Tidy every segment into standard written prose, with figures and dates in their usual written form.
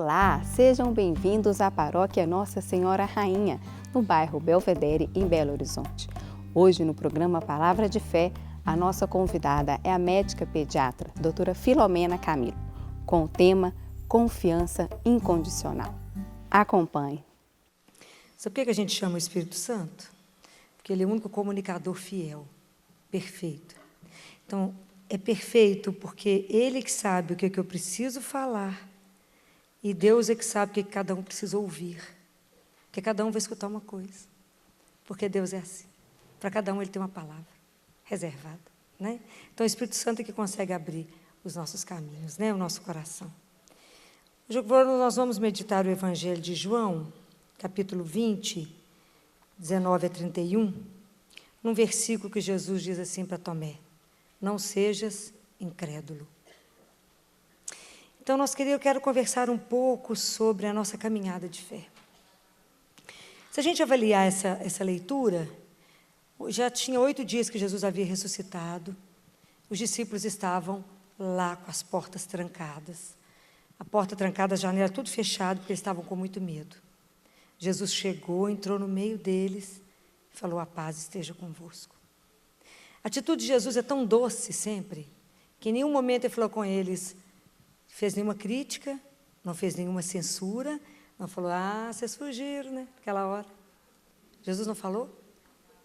Olá, sejam bem-vindos à Paróquia Nossa Senhora Rainha, no bairro Belvedere, em Belo Horizonte. Hoje, no programa Palavra de Fé, a nossa convidada é a médica pediatra, doutora Filomena Camilo, com o tema Confiança Incondicional. Acompanhe. Sabe por que a gente chama o Espírito Santo? Porque ele é o único comunicador fiel, perfeito. Então, é perfeito porque ele que sabe o que eu preciso falar e Deus é que sabe o que cada um precisa ouvir. Porque cada um vai escutar uma coisa. Porque Deus é assim. Para cada um ele tem uma palavra reservada, né? Então, o Espírito Santo é que consegue abrir os nossos caminhos, né? O nosso coração. Hoje nós vamos meditar o Evangelho de João, capítulo 20, 19 a 31, num versículo que Jesus diz assim para Tomé: não sejas incrédulo. Então, eu quero conversar um pouco sobre a nossa caminhada de fé. Se a gente avaliar essa leitura, já tinha 8 dias que Jesus havia ressuscitado, os discípulos estavam lá com as portas trancadas. A porta trancada, a janela, tudo fechado, porque eles estavam com muito medo. Jesus chegou, entrou no meio deles e falou: a paz esteja convosco. A atitude de Jesus é tão doce sempre, que em nenhum momento ele falou com eles, fez nenhuma crítica, não fez nenhuma censura, não falou: vocês fugiram, né, naquela hora. Jesus não falou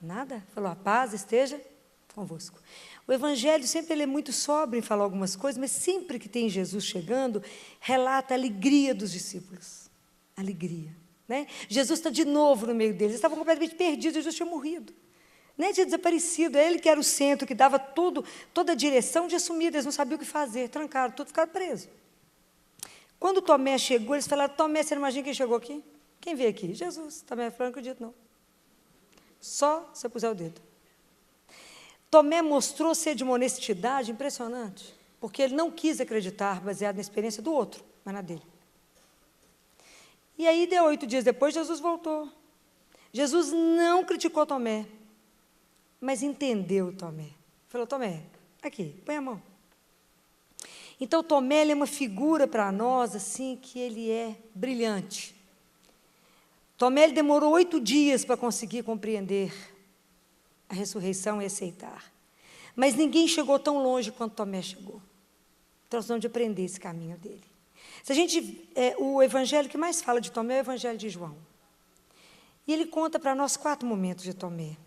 nada, falou: a paz esteja convosco. O Evangelho sempre ele é muito sóbrio em falar algumas coisas, mas sempre que tem Jesus chegando, relata a alegria dos discípulos. Alegria, né? Jesus está de novo no meio deles, eles estavam completamente perdidos, Jesus tinha morrido. Né, tinha desaparecido, ele que era o centro, que dava tudo, toda a direção, de sumido, eles não sabiam o que fazer, trancaram tudo, ficaram presos. Quando Tomé chegou, eles falaram: Tomé, você não imagina quem chegou aqui? Quem veio aqui? Jesus. Tomé falou: não acredito não. Só se eu puser o dedo. Tomé mostrou ser de uma honestidade impressionante, porque ele não quis acreditar baseado na experiência do outro, mas na dele. E aí, 8 dias depois, Jesus voltou. Jesus não criticou Tomé, mas entendeu Tomé. Falou: Tomé, aqui, põe a mão. Então, Tomé ele é uma figura para nós, assim, que ele é brilhante. Tomé ele demorou 8 dias para conseguir compreender a ressurreição e aceitar. Mas ninguém chegou tão longe quanto Tomé chegou. Então, nós vamos aprender esse caminho dele. Se a gente, o evangelho que mais fala de Tomé é o Evangelho de João. E ele conta para nós 4 momentos de Tomé.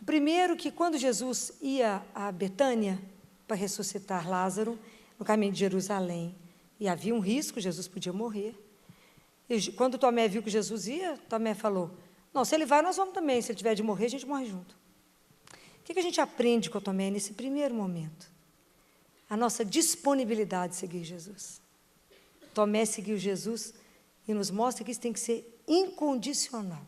O primeiro, que quando Jesus ia a Betânia para ressuscitar Lázaro, no caminho de Jerusalém, e havia um risco, Jesus podia morrer. E quando Tomé viu que Jesus ia, Tomé falou: não, se ele vai, nós vamos também, se ele tiver de morrer, a gente morre junto. O que a gente aprende com Tomé nesse primeiro momento? A nossa disponibilidade de seguir Jesus. Tomé seguiu Jesus e nos mostra que isso tem que ser incondicional.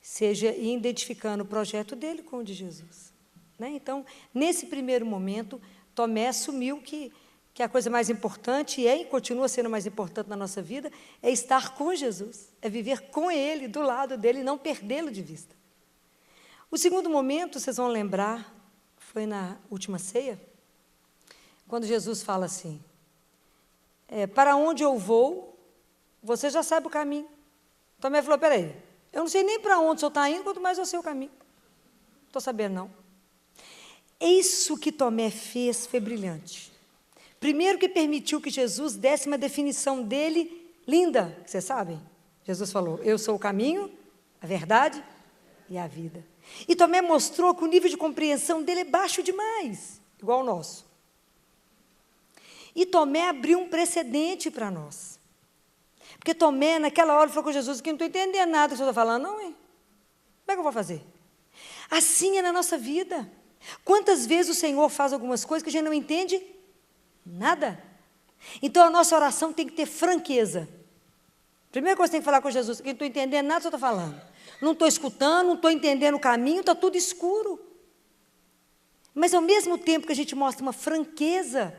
Seja identificando o projeto dele com o de Jesus. Né? Então, nesse primeiro momento, Tomé assumiu que a coisa mais importante, e continua sendo mais importante na nossa vida, é estar com Jesus, é viver com Ele, do lado dele, e não perdê-lo de vista. O segundo momento, vocês vão lembrar, foi na última ceia, quando Jesus fala assim: para onde eu vou, você já sabe o caminho. Tomé falou: peraí, eu não sei nem para onde o senhor está indo, quanto mais eu sei o caminho. Não estou sabendo, não. Isso que Tomé fez foi brilhante. Primeiro que permitiu que Jesus desse uma definição dele linda, vocês sabem? Jesus falou: eu sou o caminho, a verdade e a vida. E Tomé mostrou que o nível de compreensão dele é baixo demais, igual o nosso. E Tomé abriu um precedente para nós. Porque Tomé, naquela hora, falou com Jesus: que não estou entendendo nada que o senhor está falando, não, hein? Como é que eu vou fazer? Assim é na nossa vida. Quantas vezes o Senhor faz algumas coisas que a gente não entende nada? Então, a nossa oração tem que ter franqueza. Primeira coisa que tem que falar com Jesus: que não estou entendendo nada que o senhor está falando. Não estou escutando, não estou entendendo o caminho, está tudo escuro. Mas, ao mesmo tempo que a gente mostra uma franqueza,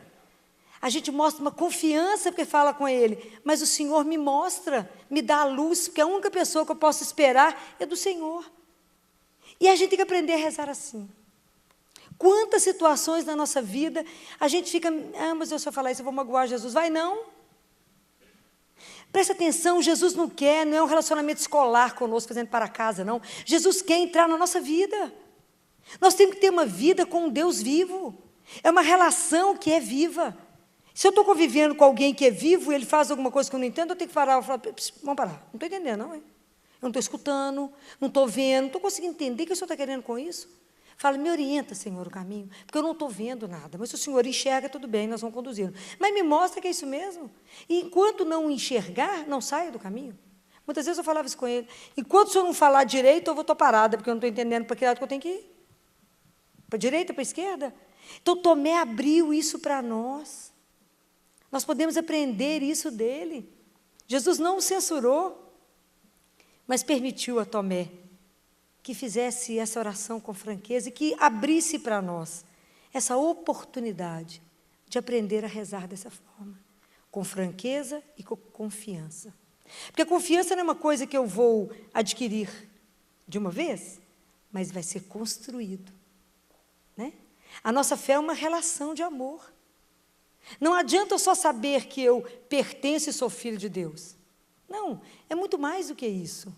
a gente mostra uma confiança porque fala com Ele. Mas o Senhor me mostra, me dá a luz, porque a única pessoa que eu posso esperar é do Senhor. E a gente tem que aprender a rezar assim. Quantas situações na nossa vida a gente fica: mas se eu falar isso, eu vou magoar Jesus. Vai não. Presta atenção, Jesus não é um relacionamento escolar conosco, fazendo para casa, não. Jesus quer entrar na nossa vida. Nós temos que ter uma vida com um Deus vivo. É uma relação que é viva. Se eu estou convivendo com alguém que é vivo e ele faz alguma coisa que eu não entendo, eu tenho que parar. Vamos parar. Não estou entendendo, não, hein? Eu não estou escutando, não estou vendo, não estou conseguindo entender o que o Senhor está querendo com isso. Fala, me orienta, Senhor, o caminho, porque eu não estou vendo nada. Mas se o Senhor enxerga, tudo bem, nós vamos conduzindo. Mas me mostra que é isso mesmo. E enquanto não enxergar, não saia do caminho. Muitas vezes eu falava isso com ele. Enquanto o Senhor não falar direito, eu estou parada, porque eu não estou entendendo para que lado que eu tenho que ir. Para a direita, para a esquerda? Então, Tomé abriu isso para nós. Nós podemos aprender isso dele. Jesus não o censurou, mas permitiu a Tomé que fizesse essa oração com franqueza e que abrisse para nós essa oportunidade de aprender a rezar dessa forma, com franqueza e com confiança. Porque a confiança não é uma coisa que eu vou adquirir de uma vez, mas vai ser construído, né? A nossa fé é uma relação de amor. Não adianta eu só saber que eu pertenço e sou filho de Deus. Não, é muito mais do que isso.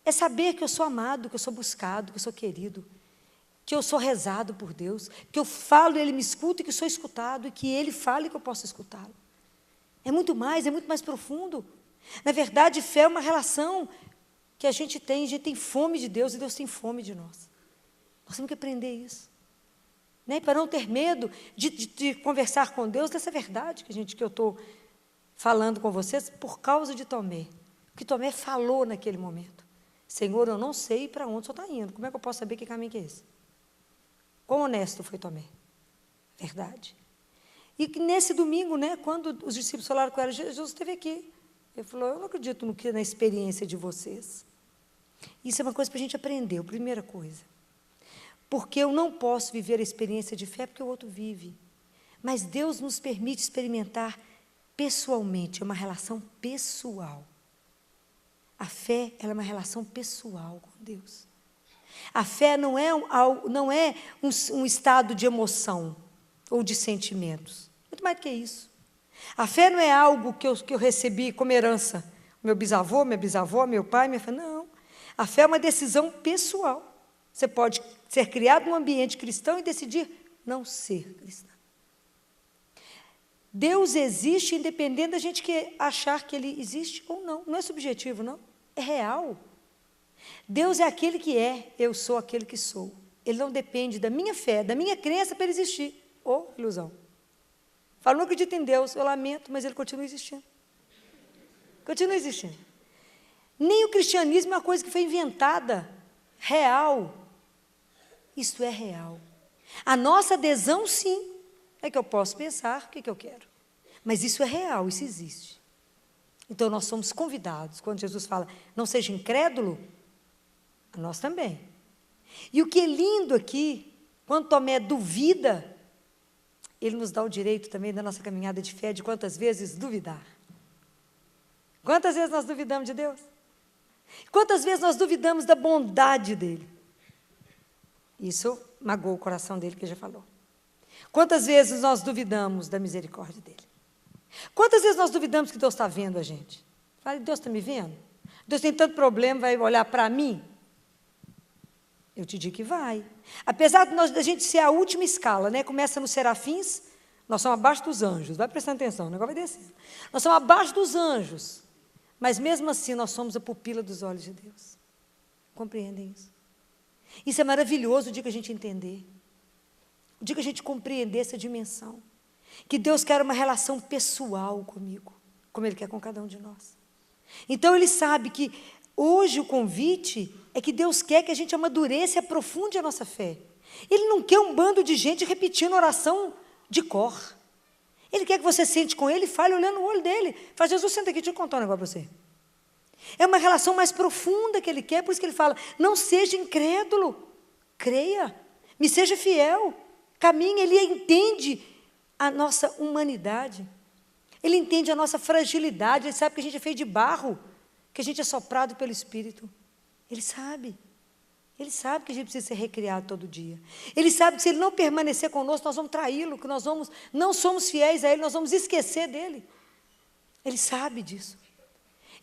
É saber que eu sou amado, que eu sou buscado, que eu sou querido, que eu sou rezado por Deus, que eu falo e Ele me escuta e que eu sou escutado, e que Ele fala e que eu posso escutá-lo. É muito mais profundo. Na verdade, fé é uma relação que a gente tem fome de Deus e Deus tem fome de nós. Nós temos que aprender isso. Né? Para não ter medo de conversar com Deus dessa verdade que eu estou falando com vocês por causa de Tomé. O que Tomé falou naquele momento. Senhor, eu não sei para onde o Senhor está indo. Como é que eu posso saber que caminho que é esse? Quão honesto foi Tomé? Verdade. E nesse domingo, né, quando os discípulos falaram com ela, Jesus esteve aqui. Ele falou, eu não acredito na experiência de vocês. Isso é uma coisa para a gente aprender, a primeira coisa. Porque eu não posso viver a experiência de fé porque o outro vive. Mas Deus nos permite experimentar pessoalmente, é uma relação pessoal. A fé, ela é uma relação pessoal com Deus. A fé não é um estado de emoção ou de sentimentos. Muito mais do que isso. A fé não é algo que eu recebi como herança. Meu bisavô, minha bisavó, meu pai, minha família. Não. A fé é uma decisão pessoal. Você pode ser criado num ambiente cristão e decidir não ser cristão. Deus existe independente da gente achar que Ele existe ou não. Não é subjetivo, não. É real. Deus é aquele que é, eu sou aquele que sou. Ele não depende da minha fé, da minha crença para ele existir. Ou ilusão. Falo, não acredito em Deus, eu lamento, mas Ele continua existindo. Continua existindo. Nem o cristianismo é uma coisa que foi inventada. Real. Isso é real. A nossa adesão, sim, é que eu posso pensar o que eu quero. Mas isso é real, isso existe. Então, nós somos convidados. Quando Jesus fala, não seja incrédulo, nós também. E o que é lindo aqui, quando Tomé duvida, ele nos dá o direito também da nossa caminhada de fé, de quantas vezes duvidar. Quantas vezes nós duvidamos de Deus? Quantas vezes nós duvidamos da bondade dEle? Isso magoou o coração dele, que já falou. Quantas vezes nós duvidamos da misericórdia dEle? Quantas vezes nós duvidamos que Deus está vendo a gente? Fala, Deus está me vendo? Deus tem tanto problema, vai olhar para mim? Eu te digo que vai. Apesar da gente ser a última escala, né? Começa nos serafins, nós somos abaixo dos anjos. Vai prestando atenção, o negócio vai descer. Nós somos abaixo dos anjos. Mas mesmo assim, nós somos a pupila dos olhos de Deus. Compreendem isso? Isso é maravilhoso o dia que a gente entender. O dia que a gente compreender essa dimensão. Que Deus quer uma relação pessoal comigo, como Ele quer com cada um de nós. Então, Ele sabe que hoje o convite é que Deus quer que a gente amadureça e aprofunde a nossa fé. Ele não quer um bando de gente repetindo oração de cor. Ele quer que você sente com Ele e fale olhando no olho dele. Fala, Jesus, senta aqui, deixa eu contar um negócio para você. É uma relação mais profunda que Ele quer, por isso que Ele fala, não seja incrédulo, creia, me seja fiel, caminhe. Ele entende a nossa humanidade, Ele entende a nossa fragilidade, Ele sabe que a gente é feito de barro, que a gente é soprado pelo Espírito. Ele sabe que a gente precisa ser recriado todo dia. Ele sabe que se Ele não permanecer conosco, nós vamos traí-lo, que nós não somos fiéis a Ele, nós vamos esquecer dEle. Ele sabe disso.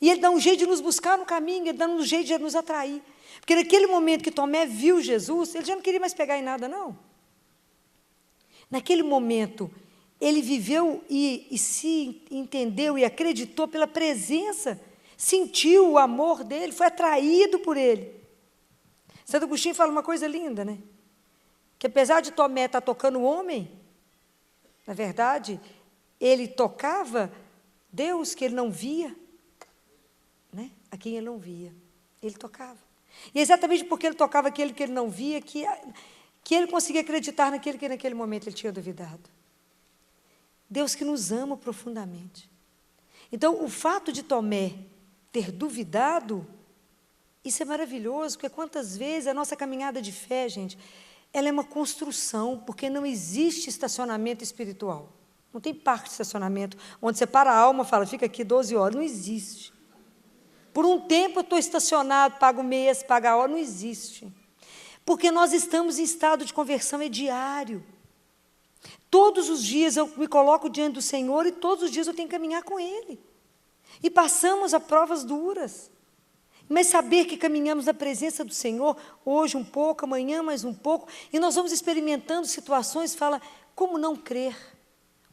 E Ele dá um jeito de nos buscar no caminho, Ele dá um jeito de nos atrair. Porque naquele momento que Tomé viu Jesus, ele já não queria mais pegar em nada, não. Naquele momento, ele viveu e se entendeu e acreditou pela presença, sentiu o amor dele, foi atraído por ele. Santo Agostinho fala uma coisa linda, né? Que apesar de Tomé estar tocando o homem, na verdade, ele tocava Deus que ele não via, né? A quem ele não via, ele tocava. E exatamente porque ele tocava aquele que ele não via, que ele conseguia acreditar naquele que naquele momento ele tinha duvidado. Deus que nos ama profundamente. Então, o fato de Tomé ter duvidado, isso é maravilhoso, porque quantas vezes a nossa caminhada de fé, gente, ela é uma construção, porque não existe estacionamento espiritual. Não tem parque de estacionamento, onde você para a alma e fala, fica aqui 12 horas. Não existe. Por um tempo eu estou estacionado, pago o mês, pago a hora, não existe. Porque nós estamos em estado de conversão, é diário. Todos os dias eu me coloco diante do Senhor e todos os dias eu tenho que caminhar com Ele. E passamos a provas duras. Mas saber que caminhamos na presença do Senhor, hoje um pouco, amanhã mais um pouco, e nós vamos experimentando situações, fala, como não crer,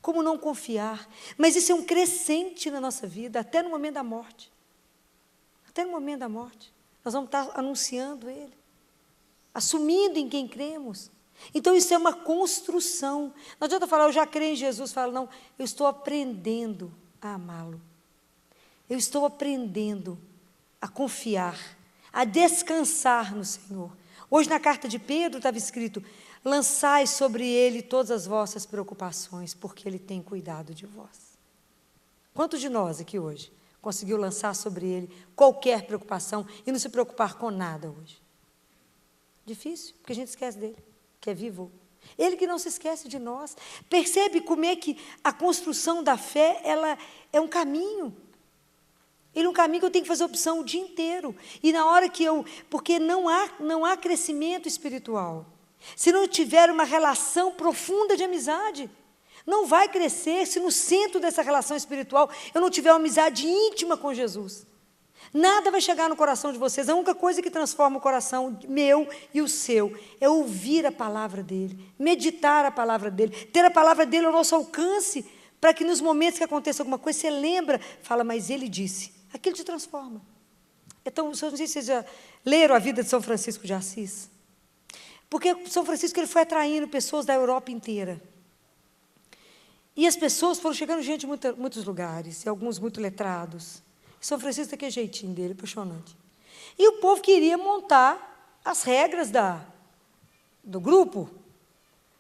como não confiar. Mas isso é um crescente na nossa vida, até no momento da morte. Até no momento da morte. Nós vamos estar anunciando Ele, assumindo em quem cremos. Então, isso é uma construção. Não adianta falar, eu já creio em Jesus. Fala, não, eu estou aprendendo a amá-lo. Eu estou aprendendo a confiar, a descansar no Senhor. Hoje, na carta de Pedro, estava escrito, lançai sobre Ele todas as vossas preocupações, porque Ele tem cuidado de vós. Quantos de nós aqui hoje conseguiu lançar sobre Ele qualquer preocupação e não se preocupar com nada hoje? Difícil, porque a gente esquece dele, que é vivo. Ele que não se esquece de nós. Percebe como é que a construção da fé, ela é um caminho. Ele é um caminho que eu tenho que fazer opção o dia inteiro. E na hora que porque não há crescimento espiritual. Se não tiver uma relação profunda de amizade, não vai crescer se no centro dessa relação espiritual eu não tiver uma amizade íntima com Jesus. Nada vai chegar no coração de vocês. A única coisa que transforma o coração meu e o seu é ouvir a palavra dele, meditar a palavra dele, ter a palavra dele ao nosso alcance, para que nos momentos que aconteça alguma coisa, você lembra, fala, mas ele disse. Aquilo te transforma. Então, não sei se vocês já leram a vida de São Francisco de Assis. Porque São Francisco ele foi atraindo pessoas da Europa inteira. E as pessoas foram chegando gente de muitos lugares, e alguns muito letrados. São Francisco tem aquele jeitinho dele, apaixonante. E o povo queria montar as regras do grupo.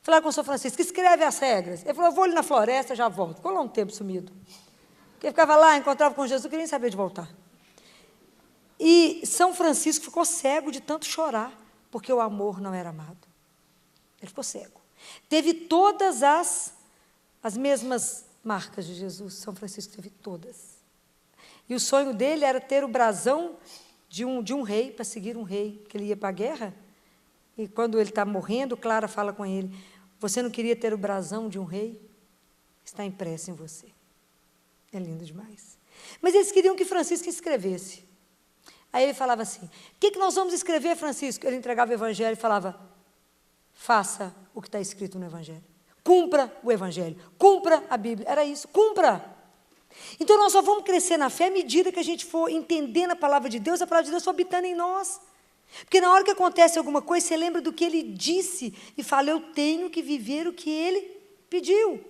Falar com o São Francisco, escreve as regras. Ele falou, eu vou ali na floresta, já volto. Ficou lá um tempo sumido. Porque ficava lá, encontrava com Jesus, não queria nem saber de voltar. E São Francisco ficou cego de tanto chorar, porque o amor não era amado. Ele ficou cego. Teve todas as mesmas marcas de Jesus. São Francisco teve todas. E o sonho dele era ter o brasão de um rei, para seguir um rei, que ele ia para a guerra. E quando ele está morrendo, Clara fala com ele, você não queria ter o brasão de um rei? Está impresso em você. É lindo demais. Mas eles queriam que Francisco escrevesse. Aí ele falava assim, o que nós vamos escrever, Francisco? Ele entregava o Evangelho e falava, faça o que está escrito no Evangelho. Cumpra o Evangelho. Cumpra a Bíblia. Era isso, cumpra. Então, nós só vamos crescer na fé à medida que a gente for entendendo a palavra de Deus for habitando em nós. Porque na hora que acontece alguma coisa, você lembra do que Ele disse e fala, eu tenho que viver o que Ele pediu.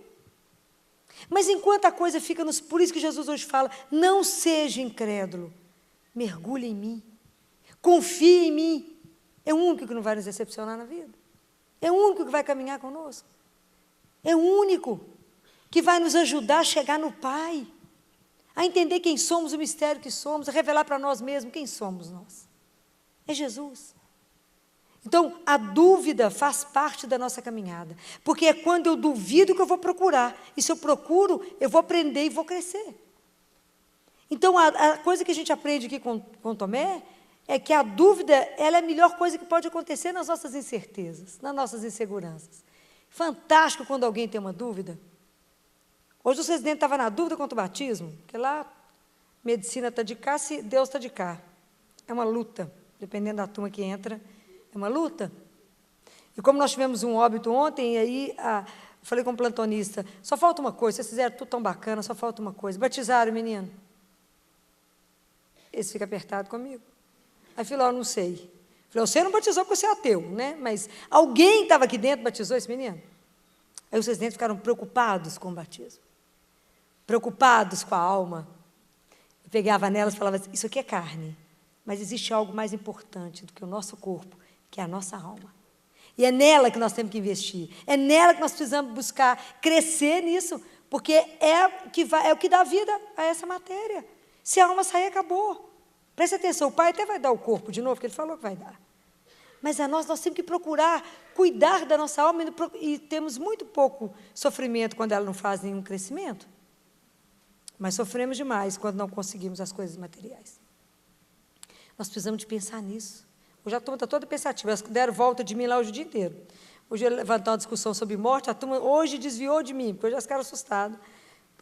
Mas enquanto a coisa fica por isso que Jesus hoje fala, não seja incrédulo, mergulhe em mim, confie em mim. É o único que não vai nos decepcionar na vida. É o único que vai caminhar conosco. É o único que vai nos ajudar a chegar no Pai, a entender quem somos, o mistério que somos, a revelar para nós mesmos quem somos nós. É Jesus. Então, a dúvida faz parte da nossa caminhada, porque é quando eu duvido que eu vou procurar, e se eu procuro, eu vou aprender e vou crescer. Então, a coisa que a gente aprende aqui com Tomé, é que a dúvida, ela é a melhor coisa que pode acontecer nas nossas incertezas, nas nossas inseguranças. Fantástico quando alguém tem uma dúvida. Hoje o presidente estava na dúvida quanto ao batismo, porque lá medicina está de cá, se Deus está de cá. É uma luta, dependendo da turma que entra, é uma luta. E como nós tivemos um óbito ontem, e aí falei com o plantonista, só falta uma coisa, vocês fizeram tudo tão bacana, só falta uma coisa. Batizaram o menino? Esse fica apertado comigo. Aí falou, não sei. Falei, você não batizou porque você é ateu, né? Mas alguém estava aqui dentro batizou esse menino? Aí os residentes ficaram preocupados com o batismo, preocupados com a alma. Eu pegava nelas e falava assim, isso aqui é carne, mas existe algo mais importante do que o nosso corpo, que é a nossa alma. E é nela que nós temos que investir, é nela que nós precisamos buscar crescer nisso, porque é o que dá vida a essa matéria. Se a alma sair, acabou. Preste atenção, o Pai até vai dar o corpo de novo, porque Ele falou que vai dar. Mas a nós temos que procurar cuidar da nossa alma e temos muito pouco sofrimento quando ela não faz nenhum crescimento. Mas sofremos demais quando não conseguimos as coisas materiais. Nós precisamos de pensar nisso. Hoje a turma está toda pensativa, elas deram volta de mim lá hoje o dia inteiro. Hoje eu levantou uma discussão sobre morte, a turma hoje desviou de mim, porque hoje elas ficaram assustadas.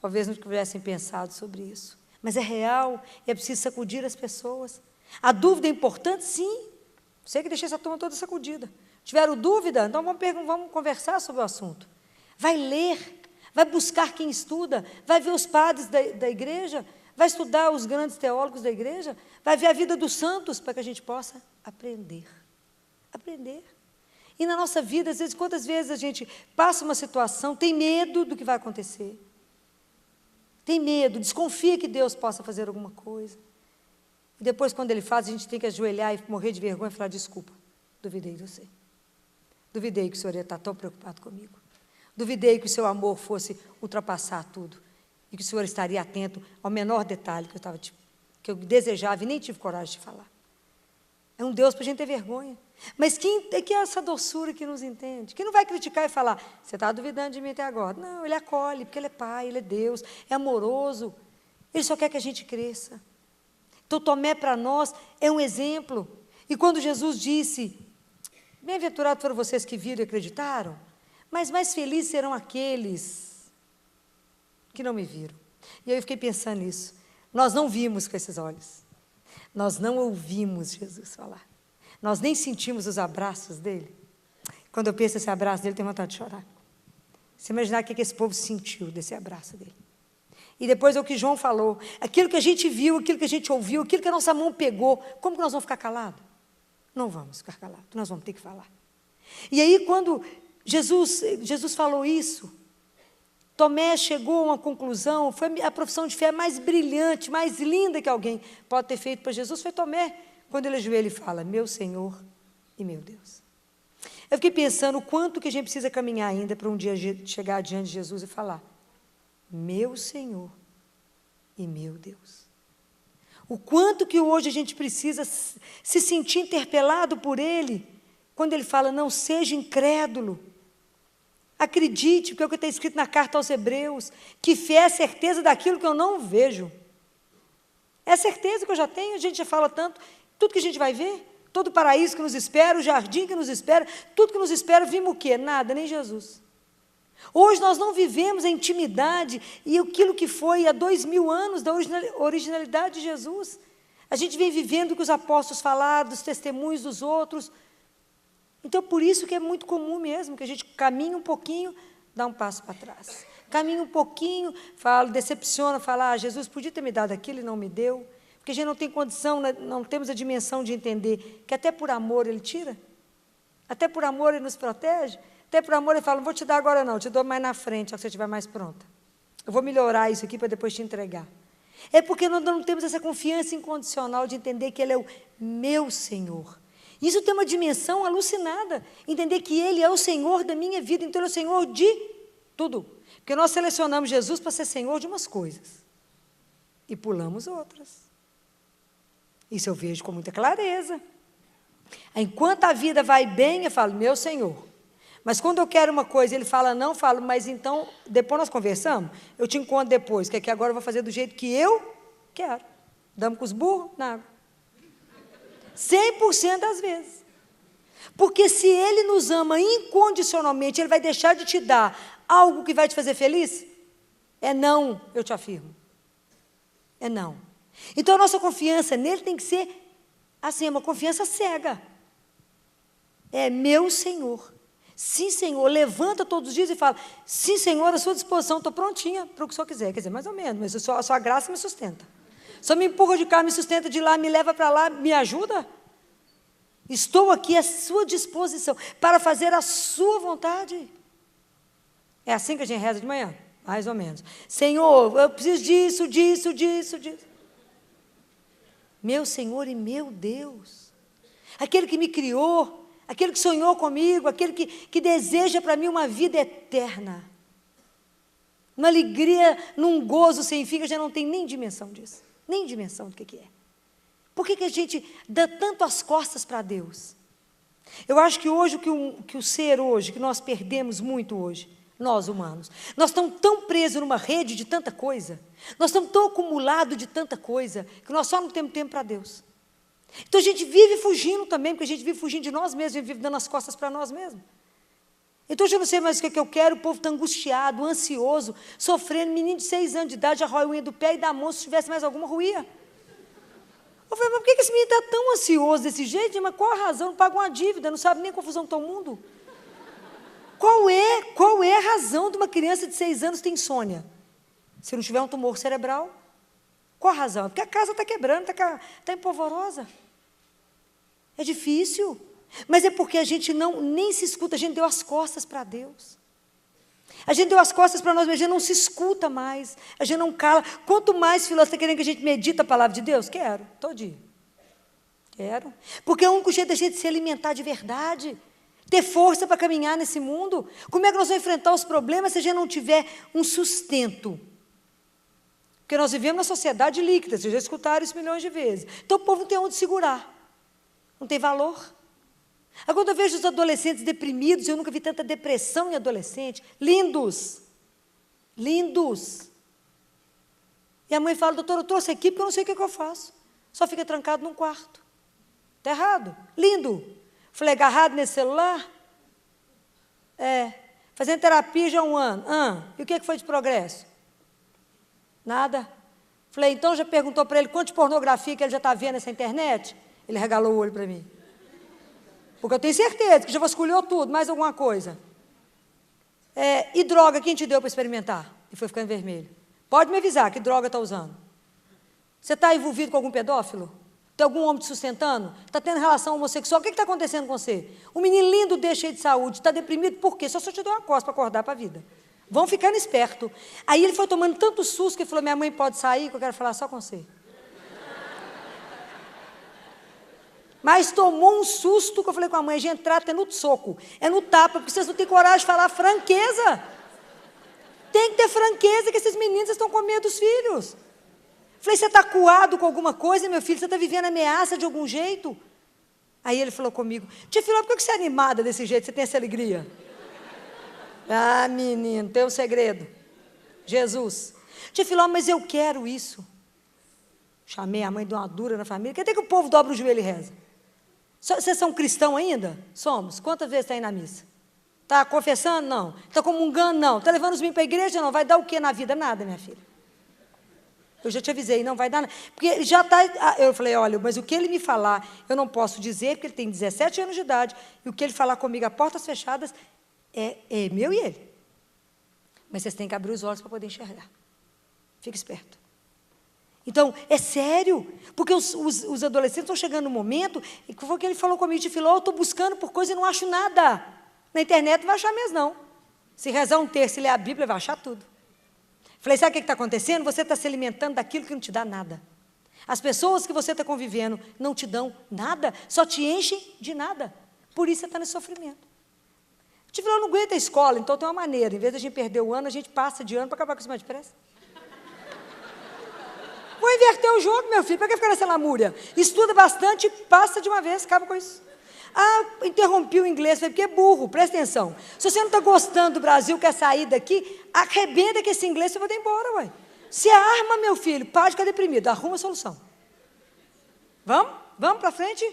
Talvez não tivessem pensado sobre isso. Mas é real, é preciso sacudir as pessoas. A dúvida é importante, sim. Sei que deixei essa turma toda sacudida. Tiveram dúvida? Então vamos conversar sobre o assunto. Vai ler, vai buscar quem estuda, vai ver os padres da igreja, vai estudar os grandes teólogos da igreja, vai ver a vida dos santos para que a gente possa aprender. Aprender. E na nossa vida, às vezes, quantas vezes a gente passa uma situação, tem medo do que vai acontecer. Tem medo, desconfia que Deus possa fazer alguma coisa. E depois, quando Ele faz, a gente tem que ajoelhar e morrer de vergonha e falar, desculpa, duvidei de você. Duvidei que o Senhor ia estar tão preocupado comigo. Duvidei que o seu amor fosse ultrapassar tudo. E que o Senhor estaria atento ao menor detalhe que eu desejava e nem tive coragem de falar. É um Deus para a gente ter vergonha. Mas que é essa doçura que nos entende? Que não vai criticar e falar, você está duvidando de mim até agora. Não, Ele acolhe, porque Ele é Pai, Ele é Deus, é amoroso. Ele só quer que a gente cresça. Então, Tomé, para nós, é um exemplo. E quando Jesus disse, bem-aventurados foram vocês que viram e acreditaram, mas mais felizes serão aqueles que não me viram. E aí eu fiquei pensando nisso. Nós não vimos com esses olhos. Nós não ouvimos Jesus falar. Nós nem sentimos os abraços dele. Quando eu penso nesse abraço dele, eu tenho vontade de chorar. Você imaginar o que esse povo sentiu desse abraço dele. E depois é o que João falou, aquilo que a gente viu, aquilo que a gente ouviu, aquilo que a nossa mão pegou, como que nós vamos ficar calados? Não vamos ficar calados, nós vamos ter que falar. E aí, quando Jesus falou isso, Tomé chegou a uma conclusão, foi a profissão de fé mais brilhante, mais linda que alguém pode ter feito para Jesus, foi Tomé, quando ele ajoelha e fala, meu Senhor e meu Deus. Eu fiquei pensando o quanto que a gente precisa caminhar ainda para um dia chegar diante de Jesus e falar, meu Senhor e meu Deus. O quanto que hoje a gente precisa se sentir interpelado por Ele, quando Ele fala, não seja incrédulo, acredite, porque é o que está escrito na carta aos Hebreus, que fé é a certeza daquilo que eu não vejo. É a certeza que eu já tenho, a gente já fala tanto, tudo que a gente vai ver, todo o paraíso que nos espera, o jardim que nos espera, tudo que nos espera, vimos o quê? Nada, nem Jesus. Hoje nós não vivemos a intimidade e aquilo que foi há 2000 anos da originalidade de Jesus. A gente vem vivendo o que os apóstolos falaram, dos testemunhos dos outros. Então, por isso que é muito comum mesmo, que a gente caminha um pouquinho, dá um passo para trás. Caminha um pouquinho, decepciona, fala, Jesus podia ter me dado aquilo e não me deu. Porque a gente não tem condição, não temos a dimensão de entender que até por amor Ele tira. Até por amor Ele nos protege. Até por amor Ele fala, não vou te dar agora não, te dou mais na frente, quando você estiver mais pronta. Eu vou melhorar isso aqui para depois te entregar. É porque nós não temos essa confiança incondicional de entender que Ele é o meu Senhor. Isso tem uma dimensão alucinada, entender que Ele é o Senhor da minha vida, então Ele é o Senhor de tudo. Porque nós selecionamos Jesus para ser Senhor de umas coisas e pulamos outras. Isso eu vejo com muita clareza. Enquanto a vida vai bem, eu falo, meu Senhor. Mas quando eu quero uma coisa, Ele fala não, eu falo, mas então, depois nós conversamos, eu te encontro depois, que aqui agora eu vou fazer do jeito que eu quero. Damos com os burros na água. 100% das vezes. Porque se Ele nos ama incondicionalmente, Ele vai deixar de te dar algo que vai te fazer feliz? É não, eu te afirmo. É não. Então, a nossa confiança nele tem que ser, assim, uma confiança cega. É meu Senhor. Sim, Senhor. Levanta todos os dias e fala, sim, Senhor, à sua disposição, estou prontinha para o que o Senhor quiser. Quer dizer, mais ou menos, mas a sua graça me sustenta. Só me empurra de cá, me sustenta de lá, me leva para lá, me ajuda. Estou aqui à sua disposição para fazer a sua vontade. É assim que a gente reza de manhã? Mais ou menos. Senhor, eu preciso disso, disso, disso, disso. Meu Senhor e meu Deus. Aquele que me criou, aquele que sonhou comigo, aquele que deseja para mim uma vida eterna. Uma alegria, num gozo sem fim, que a gente não tem nem dimensão disso. Nem dimensão do que é. Por que a gente dá tanto as costas para Deus? Eu acho que hoje, que o ser hoje, que nós perdemos muito hoje, nós humanos, nós estamos tão presos numa rede de tanta coisa, nós estamos tão acumulados de tanta coisa, que nós só não temos tempo para Deus. Então a gente vive fugindo também, porque a gente vive fugindo de nós mesmos, a gente vive dando as costas para nós mesmos. Então eu não sei mais o que eu quero, o povo está angustiado, ansioso, sofrendo, menino de 6 anos de idade, já rói a unha do pé e da mão, se tivesse mais alguma, ruía. Eu falei, mas por que esse menino está tão ansioso desse jeito? Mas qual a razão? Não paga uma dívida, não sabe nem a confusão que está o mundo. Qual é a razão de uma criança de 6 anos ter insônia? Se não tiver um tumor cerebral? Qual a razão? É porque a casa está quebrando, está empolvorosa. É difícil. Mas é porque a gente nem se escuta, a gente deu as costas para Deus. A gente deu as costas para nós, mas a gente não se escuta mais, a gente não cala. Quanto mais, filho, você está querendo que a gente medita a palavra de Deus? Quero, todo dia. Quero. Porque é o único jeito da gente se alimentar de verdade, ter força para caminhar nesse mundo. Como é que nós vamos enfrentar os problemas se a gente não tiver um sustento? Porque nós vivemos na sociedade líquida, vocês já escutaram isso milhões de vezes. Então o povo não tem onde segurar, não tem valor. Agora, quando eu vejo os adolescentes deprimidos, eu nunca vi tanta depressão em adolescente, lindos, lindos. E a mãe fala, doutora, eu trouxe aqui porque eu não sei o que eu faço. Só fica trancado num quarto. Está errado? Lindo. Falei, agarrado nesse celular? Fazendo terapia já há 1 ano. E o que foi de progresso? Nada. Falei, então já perguntou para ele quanto de pornografia que ele já está vendo nessa internet? Ele regalou o olho para mim. Porque eu tenho certeza que já vasculhou tudo, mais alguma coisa. E droga, quem te deu para experimentar? E foi ficando vermelho. Pode me avisar que droga está usando. Você está envolvido com algum pedófilo? Tem algum homem te sustentando? Está tendo relação homossexual? O que está acontecendo com você? Um menino lindo, cheio de saúde, está deprimido, por quê? Só se eu te dou uma costa para acordar para a vida. Vão ficando esperto. Aí ele foi tomando tanto susto que ele falou, minha mãe pode sair, que eu quero falar só com você. Mas tomou um susto que eu falei com a mãe, de entrar até no soco, é no tapa, porque vocês não têm coragem de falar franqueza. Tem que ter franqueza, que esses meninos estão com medo dos filhos. Falei, você está acuado com alguma coisa, meu filho? Você está vivendo ameaça de algum jeito? Aí ele falou comigo, tia Filó, por que você é animada desse jeito? Você tem essa alegria? Ah, menino, tem um segredo. Jesus. Tia Filó, mas eu quero isso. Chamei a mãe de uma dura na família. Quer dizer que o povo dobra o joelho e reza? Vocês são cristãos ainda? Somos. Quantas vezes está aí na missa? Está confessando? Não. Está comungando? Não. Está levando os meninos para a igreja? Não. Vai dar o quê na vida? Nada, minha filha. Eu já te avisei, não vai dar nada. Porque já está... Eu falei, olha, mas o que ele me falar, eu não posso dizer, porque ele tem 17 anos de idade, e o que ele falar comigo a portas fechadas é meu e ele. Mas vocês têm que abrir os olhos para poder enxergar. Fique esperto. Então, é sério, porque os adolescentes estão chegando no momento, e foi o que ele falou comigo, de Filó, eu estou buscando por coisa e não acho nada. Na internet não vai achar mesmo, não. Se rezar um terço e ler a Bíblia, vai achar tudo. Falei, sabe o que está acontecendo? Você está se alimentando daquilo que não te dá nada. As pessoas que você está convivendo não te dão nada, só te enchem de nada. Por isso você está nesse sofrimento. Te falou, não aguenta a escola, então tem uma maneira, em vez de a gente perder o ano, a gente passa de ano para acabar com isso mais depressa. Vou inverter o jogo, meu filho, para que ficar nessa lamúria? Estuda bastante, passa de uma vez, acaba com isso. Ah, interrompi o inglês, porque é burro, presta atenção. Se você não está gostando do Brasil, quer sair daqui, arrebenta que esse inglês você vai embora, ué. Se arma, meu filho, para de ficar deprimido, arruma a solução. Vamos para frente?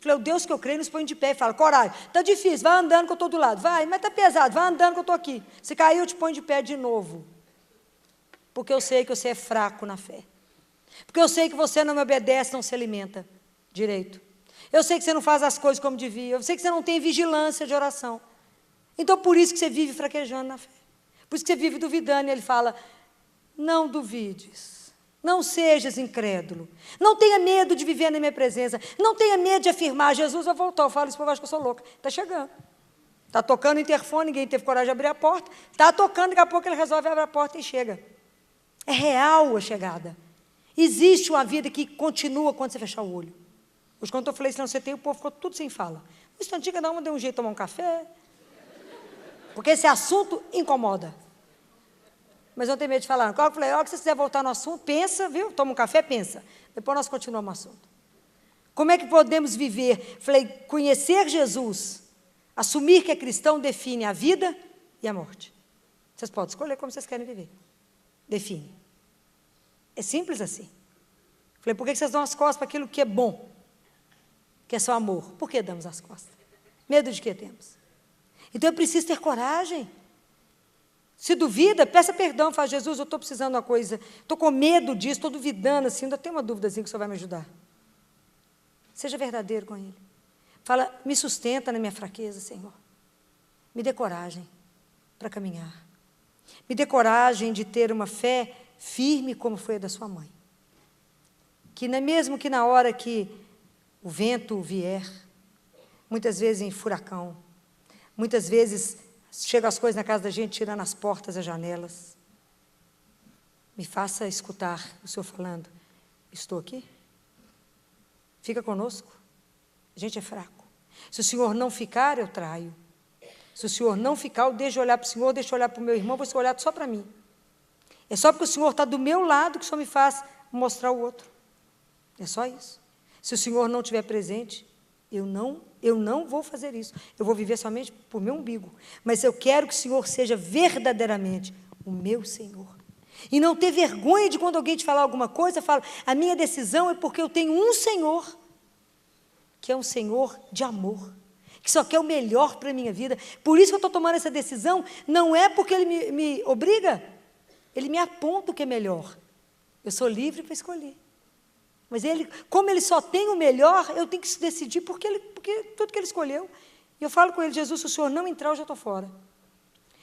Falei, o Deus que eu creio nos põe de pé e fala, coragem, está difícil, vai andando que eu estou do lado, vai, mas está pesado, vai andando que eu estou aqui. Se cair, eu te ponho de pé de novo. Porque eu sei que você é fraco na fé. Porque eu sei que você não me obedece, não se alimenta direito. Eu sei que você não faz as coisas como devia. Eu sei que você não tem vigilância de oração. Então, por isso que você vive fraquejando na fé. Por isso que você vive duvidando. E ele fala, não duvides. Não sejas incrédulo. Não tenha medo de viver na minha presença. Não tenha medo de afirmar, Jesus vai voltar. Eu falo isso, porque eu acho que eu sou louca. Está chegando. Está tocando o interfone, ninguém teve coragem de abrir a porta. Está tocando, daqui a pouco ele resolve abrir a porta e chega. É real a chegada. Existe uma vida que continua quando você fechar o olho. Hoje, quando eu falei isso, não, você tem, o povo ficou tudo sem fala. No instantinho, cada uma deu um jeito de tomar um café. Porque esse assunto incomoda. Mas eu não tenho medo de falar. Quando eu falei, ó, que você quiser voltar no assunto, pensa, viu? Toma um café, pensa. Depois nós continuamos o assunto. Como é que podemos viver? Falei, conhecer Jesus, assumir que é cristão, define a vida e a morte. Vocês podem escolher como vocês querem viver. Define. É simples assim. Falei, por que vocês dão as costas para aquilo que é bom? Que é só amor. Por que damos as costas? Medo de que temos? Então, eu preciso ter coragem. Se duvida, peça perdão. Fala, Jesus, eu estou precisando de uma coisa. Estou com medo disso, estou duvidando assim. Ainda tenho uma dúvidazinha que o Senhor vai me ajudar. Seja verdadeiro com Ele. Fala, me sustenta na minha fraqueza, Senhor. Me dê coragem para caminhar. Me dê coragem de ter uma fé firme como foi a da sua mãe. Que mesmo que na hora que o vento vier, muitas vezes em furacão, muitas vezes chegam as coisas na casa da gente tirando as portas, as janelas, me faça escutar o Senhor falando, estou aqui? Fica conosco. A gente é fraco. Se o Senhor não ficar, eu traio. Se o Senhor não ficar, eu deixo de olhar para o Senhor, deixo de olhar para o meu irmão, vou olhar só para mim. É só porque o Senhor está do meu lado que o Senhor me faz mostrar o outro. É só isso. Se o Senhor não estiver presente, eu não vou fazer isso. Eu vou viver somente por meu umbigo. Mas eu quero que o Senhor seja verdadeiramente o meu Senhor. E não ter vergonha de quando alguém te falar alguma coisa, fala, a minha decisão é porque eu tenho um Senhor, que é um Senhor de amor, que só quer o melhor para a minha vida. Por isso que eu estou tomando essa decisão, não é porque Ele me obriga, Ele me aponta o que é melhor. Eu sou livre para escolher. Mas Ele, como Ele só tem o melhor, eu tenho que se decidir porque tudo que Ele escolheu. E eu falo com Ele, Jesus, se o Senhor não entrar, eu já estou fora.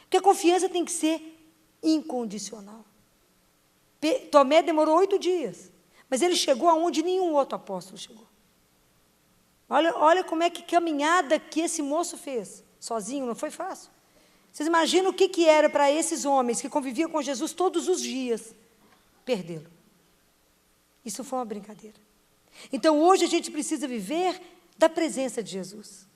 Porque a confiança tem que ser incondicional. Tomé demorou 8 dias, mas ele chegou aonde nenhum outro apóstolo chegou. Olha como é que caminhada que esse moço fez, sozinho, não foi fácil. Vocês imaginam o que era para esses homens que conviviam com Jesus todos os dias, perdê-lo. Isso foi uma brincadeira. Então, hoje a gente precisa viver da presença de Jesus.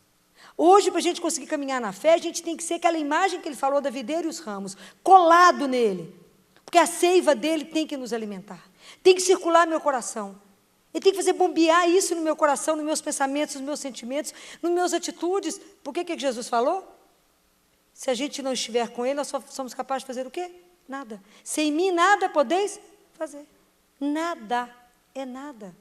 Hoje, para a gente conseguir caminhar na fé, a gente tem que ser aquela imagem que ele falou da videira e os ramos, colado nele. Porque a seiva dele tem que nos alimentar. Tem que circular no meu coração. Ele tem que fazer bombear isso no meu coração, nos meus pensamentos, nos meus sentimentos, nas minhas atitudes. Por que Jesus falou? Se a gente não estiver com Ele, nós só somos capazes de fazer o quê? Nada. Sem mim nada podeis fazer. Nada é nada.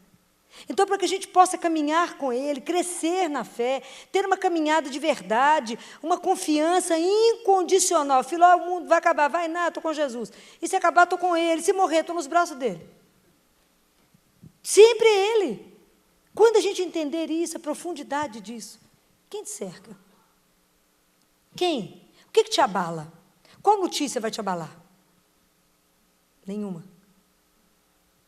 Então, para que a gente possa caminhar com Ele, crescer na fé, ter uma caminhada de verdade, uma confiança incondicional. Filho, o mundo vai acabar, vai nada, estou com Jesus. E se acabar, estou com Ele. Se morrer, estou nos braços dEle. Sempre Ele. Quando a gente entender isso, a profundidade disso, quem te cerca? Quem? O que te abala? Qual notícia vai te abalar? Nenhuma.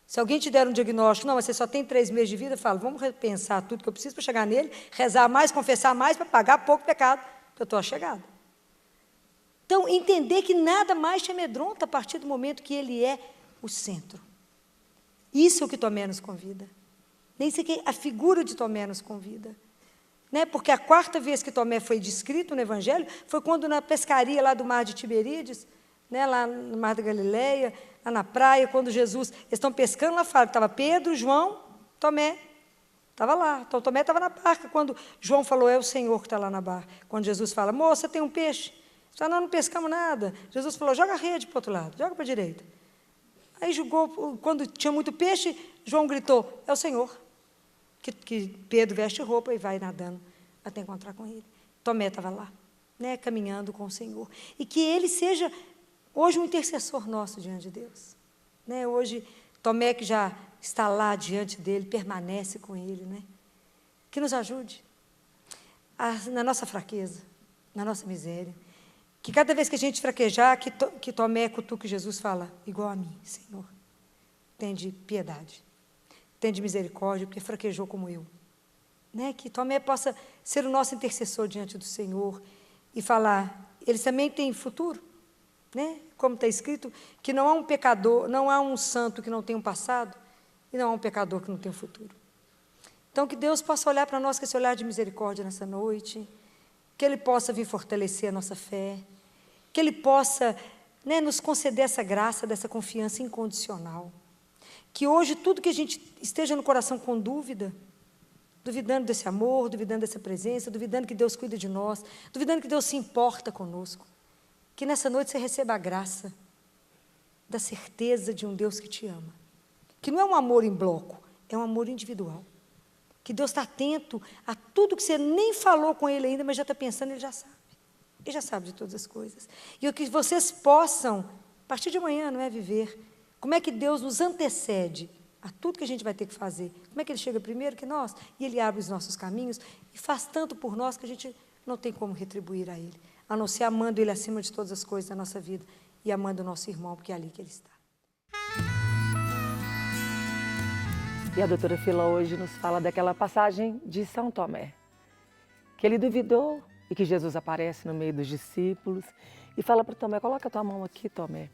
Se alguém te der um diagnóstico, não, mas você só tem 3 meses de vida, fala, vamos repensar tudo que eu preciso para chegar nele, rezar mais, confessar mais, para pagar pouco pecado, porque eu estou chegada. Então, entender que nada mais te amedronta a partir do momento que Ele é o centro. Isso é o que Tomé nos convida. Nem sei que a figura de Tomé nos convida. Né? Porque a 4ª vez que Tomé foi descrito no Evangelho foi quando na pescaria lá do mar de Tiberíades, né, lá no mar da Galileia, lá na praia, quando Jesus, eles estão pescando lá fora, estava Pedro, João, Tomé, estava lá. Então, Tomé estava na barca, quando João falou, é o Senhor que está lá na barca. Quando Jesus fala, moça, tem um peixe? Ele não pescamos nada. Jesus falou, joga a rede para o outro lado, joga para a direita. Aí jogou, quando tinha muito peixe, João gritou, é o Senhor. Que Pedro veste roupa e vai nadando até encontrar com Ele. Tomé estava lá, né, caminhando com o Senhor. E que Ele seja hoje um intercessor nosso diante de Deus. Né? Hoje, Tomé, que já está lá diante dele, permanece com ele, né? Que nos ajude na nossa fraqueza, na nossa miséria. Que cada vez que a gente fraquejar, que Tomé cutuque Jesus fala, igual a mim, Senhor, tende piedade, tende misericórdia, porque fraquejou como eu. Né? Que Tomé possa ser o nosso intercessor diante do Senhor e falar, eles também têm futuro, né? Como está escrito, que não há um pecador, não há um santo que não tenha um passado, e não há um pecador que não tenha um futuro. Então, que Deus possa olhar para nós com esse olhar de misericórdia nessa noite, que Ele possa vir fortalecer a nossa fé, que Ele possa, né, nos conceder essa graça, dessa confiança incondicional. Que hoje tudo que a gente esteja no coração com dúvida, duvidando desse amor, duvidando dessa presença, duvidando que Deus cuida de nós, duvidando que Deus se importa conosco, que nessa noite você receba a graça da certeza de um Deus que te ama. Que não é um amor em bloco, é um amor individual. Que Deus está atento a tudo que você nem falou com Ele ainda, mas já está pensando, Ele já sabe. Ele já sabe de todas as coisas. E o que vocês possam, a partir de amanhã, não é viver, como é que Deus nos antecede a tudo que a gente vai ter que fazer. Como é que Ele chega primeiro que nós? E Ele abre os nossos caminhos e faz tanto por nós que a gente não tem como retribuir a Ele, a não ser amando Ele acima de todas as coisas da nossa vida e amando o nosso irmão, porque é ali que Ele está. E a doutora Fila hoje nos fala daquela passagem de São Tomé, que ele duvidou e que Jesus aparece no meio dos discípulos e fala para Tomé, coloca a tua mão aqui, Tomé.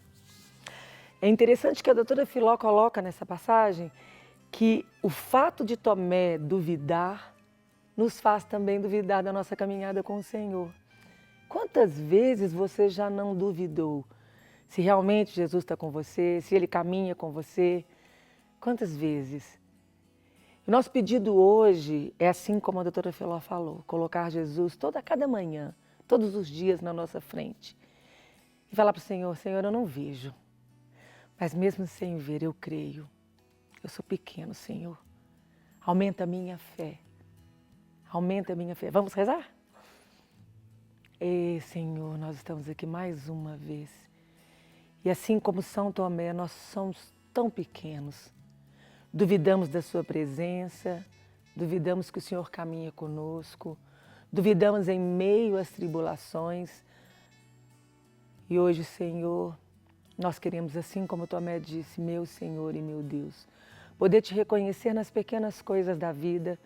É interessante que a doutora Filó coloca nessa passagem que o fato de Tomé duvidar nos faz também duvidar da nossa caminhada com o Senhor. Quantas vezes você já não duvidou se realmente Jesus está com você, se Ele caminha com você? Quantas vezes? O nosso pedido hoje é assim como a doutora Filó falou, colocar Jesus cada manhã, todos os dias na nossa frente e falar para o Senhor, Senhor, eu não vejo, mas mesmo sem ver eu creio, eu sou pequeno, Senhor, aumenta a minha fé, aumenta a minha fé. Vamos rezar? Senhor, nós estamos aqui mais uma vez e assim como São Tomé, nós somos tão pequenos. Duvidamos da sua presença, duvidamos que o Senhor caminha conosco, duvidamos em meio às tribulações. E hoje, Senhor, nós queremos, assim como Tomé disse, meu Senhor e meu Deus, poder te reconhecer nas pequenas coisas da vida,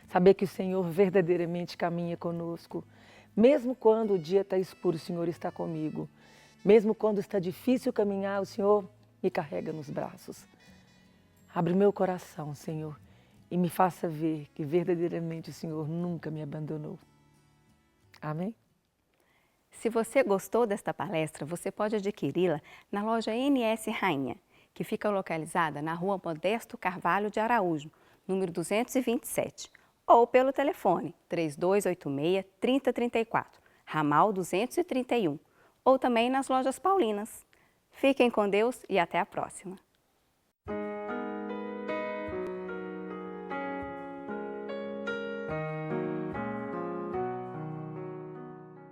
saber que o Senhor verdadeiramente caminha conosco, mesmo quando o dia está escuro, o Senhor está comigo, mesmo quando está difícil caminhar, o Senhor me carrega nos braços. Abre meu coração, Senhor, e me faça ver que verdadeiramente o Senhor nunca me abandonou. Amém? Se você gostou desta palestra, você pode adquiri-la na loja NS Rainha, que fica localizada na Rua Modesto Carvalho de Araújo, número 227, ou pelo telefone 3286-3034, ramal 231, ou também nas lojas paulinas. Fiquem com Deus e até a próxima.